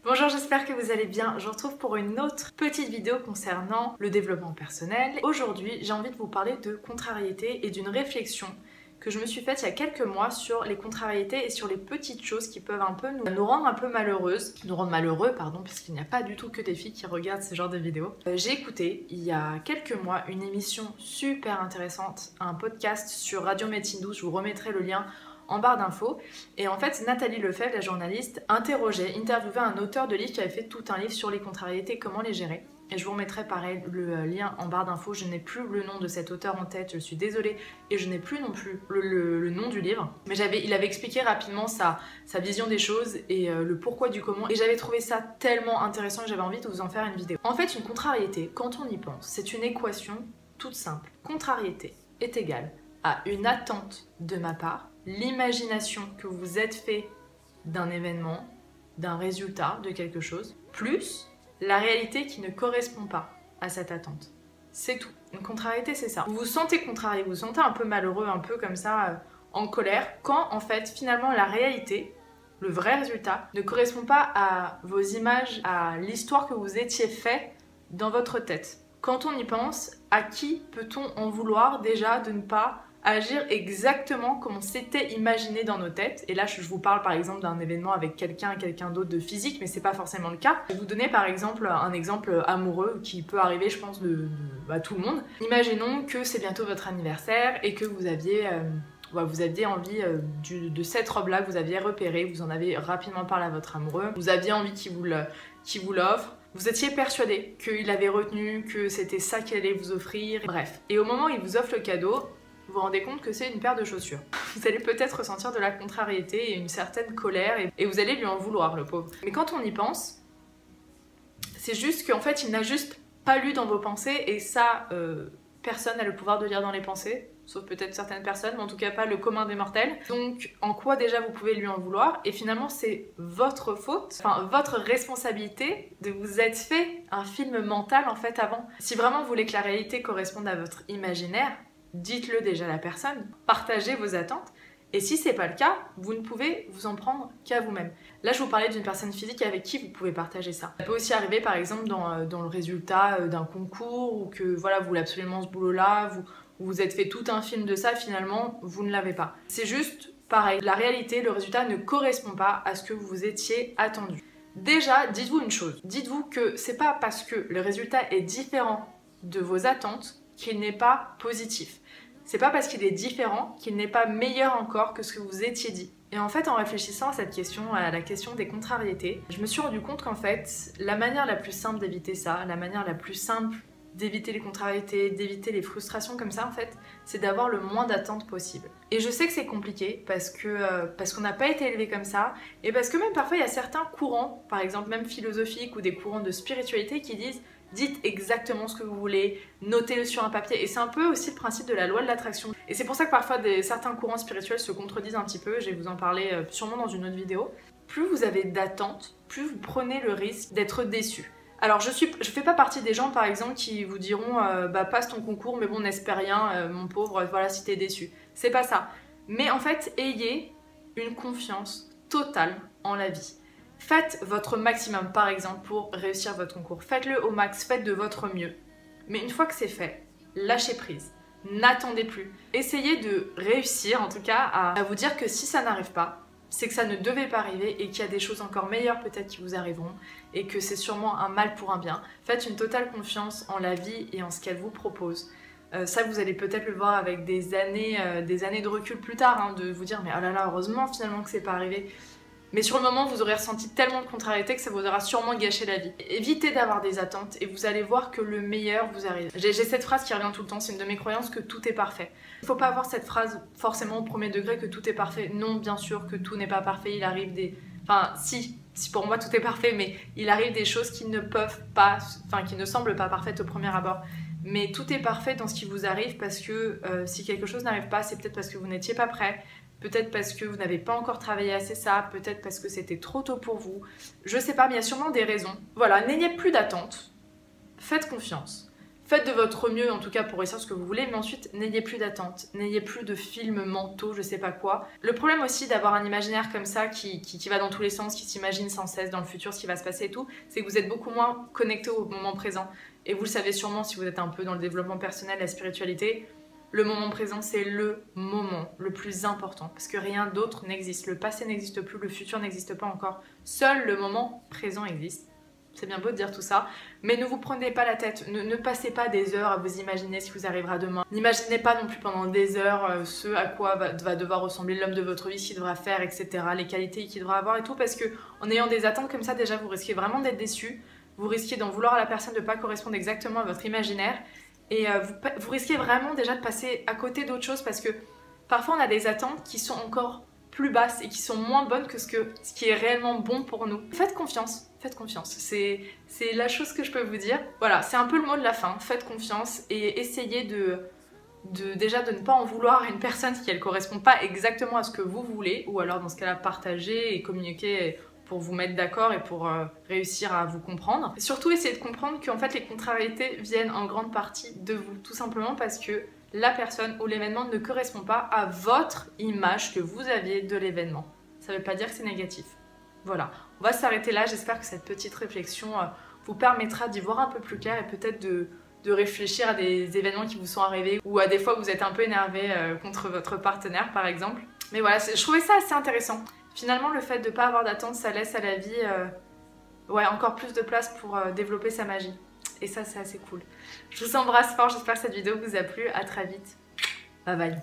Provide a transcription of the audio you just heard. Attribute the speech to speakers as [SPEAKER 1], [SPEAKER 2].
[SPEAKER 1] Bonjour, j'espère que vous allez bien. Je vous retrouve pour une autre petite vidéo concernant le développement personnel. Aujourd'hui, j'ai envie de vous parler de contrariété et d'une réflexion que je me suis faite il y a quelques mois sur les contrariétés et sur les petites choses qui peuvent un peu nous rendre un peu malheureuses, nous rendre malheureux, pardon, puisqu'il n'y a pas du tout que des filles qui regardent ce genre de vidéos. J'ai écouté il y a quelques mois une émission super intéressante, un podcast sur Radio Médecine Douce, je vous remettrai le lien en barre d'infos. Et en fait, Nathalie Lefebvre, la journaliste, interviewait un auteur de livre qui avait fait tout un livre sur les contrariétés, comment les gérer. Et je vous remettrai pareil le lien en barre d'infos. Je n'ai plus le nom de cet auteur en tête, je suis désolée, et je n'ai plus non plus le nom du livre. Mais il avait expliqué rapidement sa vision des choses et le pourquoi du comment. Et j'avais trouvé ça tellement intéressant que j'avais envie de vous en faire une vidéo. En fait, une contrariété, quand on y pense, c'est une équation toute simple. Contrariété est égale à une attente de ma part, l'imagination que vous vous êtes fait d'un événement, d'un résultat, de quelque chose, plus la réalité qui ne correspond pas à cette attente. C'est tout. Une contrariété, c'est ça. Vous vous sentez contrarié, vous vous sentez un peu malheureux, un peu comme ça, en colère, quand en fait, finalement, la réalité, le vrai résultat, ne correspond pas à vos images, à l'histoire que vous étiez fait dans votre tête. Quand on y pense, à qui peut-on en vouloir déjà de ne pas agir exactement comme on s'était imaginé dans nos têtes? Et là, je vous parle par exemple d'un événement avec quelqu'un d'autre de physique, mais c'est pas forcément le cas. Je vais vous donner par exemple un exemple amoureux qui peut arriver, je pense, à tout le monde. Imaginons que c'est bientôt votre anniversaire et que vous aviez envie de cette robe-là que vous aviez repérée, vous en avez rapidement parlé à votre amoureux, vous aviez envie qu'il vous l'offre. Vous étiez persuadé qu'il avait retenu, que c'était ça qu'il allait vous offrir, bref. Et au moment où il vous offre le cadeau, vous vous rendez compte que c'est une paire de chaussures. Vous allez peut-être ressentir de la contrariété et une certaine colère et vous allez lui en vouloir, le pauvre. Mais quand on y pense, c'est juste qu'en fait, il n'a juste pas lu dans vos pensées et ça, personne n'a le pouvoir de lire dans les pensées, sauf peut-être certaines personnes, mais en tout cas pas le commun des mortels. Donc en quoi déjà vous pouvez lui en vouloir? Et finalement c'est votre faute, enfin votre responsabilité de vous être fait un film mental en fait avant. Si vraiment vous voulez que la réalité corresponde à votre imaginaire, dites-le déjà à la personne, partagez vos attentes. Et si c'est pas le cas, vous ne pouvez vous en prendre qu'à vous-même. Là, je vous parlais d'une personne physique avec qui vous pouvez partager ça. Ça peut aussi arriver, par exemple, dans le résultat d'un concours, ou que voilà, vous voulez absolument ce boulot-là, vous vous êtes fait tout un film de ça, finalement, vous ne l'avez pas. C'est juste pareil. La réalité, le résultat ne correspond pas à ce que vous étiez attendu. Déjà, dites-vous une chose. Dites-vous que c'est pas parce que le résultat est différent de vos attentes qu'il n'est pas positif. C'est pas parce qu'il est différent qu'il n'est pas meilleur encore que ce que vous étiez dit. Et en fait, en réfléchissant à cette question, à la question des contrariétés, je me suis rendu compte qu'en fait, la manière la plus simple d'éviter ça, la manière la plus simple d'éviter les contrariétés, d'éviter les frustrations comme ça, en fait, c'est d'avoir le moins d'attentes possible. Et je sais que c'est compliqué parce qu'on n'a pas été élevé comme ça, et parce que même parfois il y a certains courants, par exemple même philosophiques ou des courants de spiritualité qui disent dites exactement ce que vous voulez, notez-le sur un papier, et c'est un peu aussi le principe de la loi de l'attraction. Et c'est pour ça que parfois certains courants spirituels se contredisent un petit peu, je vais vous en parler sûrement dans une autre vidéo. Plus vous avez d'attentes, plus vous prenez le risque d'être déçu. Alors je fais pas partie des gens par exemple qui vous diront passe ton concours mais bon n'espère rien mon pauvre, voilà si t'es déçu. C'est pas ça. Mais en fait ayez une confiance totale en la vie. Faites votre maximum par exemple pour réussir votre concours. Faites-le au max, faites de votre mieux. Mais une fois que c'est fait, lâchez prise. N'attendez plus. Essayez de réussir en tout cas à vous dire que si ça n'arrive pas, c'est que ça ne devait pas arriver et qu'il y a des choses encore meilleures peut-être qui vous arriveront et que c'est sûrement un mal pour un bien. Faites une totale confiance en la vie et en ce qu'elle vous propose. Ça vous allez peut-être le voir avec des années de recul plus tard, hein, de vous dire mais oh là là heureusement finalement que c'est pas arrivé. Mais sur le moment, vous aurez ressenti tellement de contrariété que ça vous aura sûrement gâché la vie. Évitez d'avoir des attentes et vous allez voir que le meilleur vous arrive. J'ai cette phrase qui revient tout le temps, c'est une de mes croyances, que tout est parfait. Il ne faut pas avoir cette phrase forcément au premier degré que tout est parfait. Non, bien sûr que tout n'est pas parfait, il arrive des... Enfin, si pour moi tout est parfait, mais il arrive des choses qui ne peuvent pas... Enfin, qui ne semblent pas parfaites au premier abord. Mais tout est parfait dans ce qui vous arrive parce que si quelque chose n'arrive pas, c'est peut-être parce que vous n'étiez pas prêt. Peut-être parce que vous n'avez pas encore travaillé assez ça, peut-être parce que c'était trop tôt pour vous. Je sais pas, mais il y a sûrement des raisons. Voilà, n'ayez plus d'attente. Faites confiance. Faites de votre mieux en tout cas pour réussir ce que vous voulez, mais ensuite n'ayez plus d'attente, n'ayez plus de films mentaux, je sais pas quoi. Le problème aussi d'avoir un imaginaire comme ça qui va dans tous les sens, qui s'imagine sans cesse dans le futur ce qui va se passer et tout, c'est que vous êtes beaucoup moins connecté au moment présent. Et vous le savez sûrement si vous êtes un peu dans le développement personnel, la spiritualité, le moment présent c'est le moment le plus important parce que rien d'autre n'existe. Le passé n'existe plus, le futur n'existe pas encore. Seul le moment présent existe. C'est bien beau de dire tout ça, mais ne vous prenez pas la tête, ne passez pas des heures à vous imaginer ce qui vous arrivera demain. N'imaginez pas non plus pendant des heures ce à quoi va devoir ressembler l'homme de votre vie, ce qu'il devra faire, etc. Les qualités qu'il devra avoir et tout, parce que en ayant des attentes comme ça, déjà vous risquez vraiment d'être déçu, vous risquez d'en vouloir à la personne de ne pas correspondre exactement à votre imaginaire, et vous risquez vraiment déjà de passer à côté d'autres choses, parce que parfois on a des attentes qui sont encore plus basses et qui sont moins bonnes que ce qui est réellement bon pour nous. Faites confiance, c'est la chose que je peux vous dire. Voilà, c'est un peu le mot de la fin, faites confiance et essayez déjà de ne pas en vouloir à une personne si elle ne correspond pas exactement à ce que vous voulez, ou alors dans ce cas-là partager et communiquer pour vous mettre d'accord et pour réussir à vous comprendre. Et surtout essayez de comprendre qu'en fait les contrariétés viennent en grande partie de vous, tout simplement parce que la personne ou l'événement ne correspond pas à votre image que vous aviez de l'événement. Ça ne veut pas dire que c'est négatif. Voilà, on va s'arrêter là. J'espère que cette petite réflexion vous permettra d'y voir un peu plus clair et peut-être de réfléchir à des événements qui vous sont arrivés ou à des fois où vous êtes un peu énervé contre votre partenaire par exemple. Mais voilà, je trouvais ça assez intéressant. Finalement, le fait de ne pas avoir d'attente, ça laisse à la vie encore plus de place pour développer sa magie. Et ça, c'est assez cool. Je vous embrasse fort, j'espère que cette vidéo vous a plu. À très vite. Bye bye.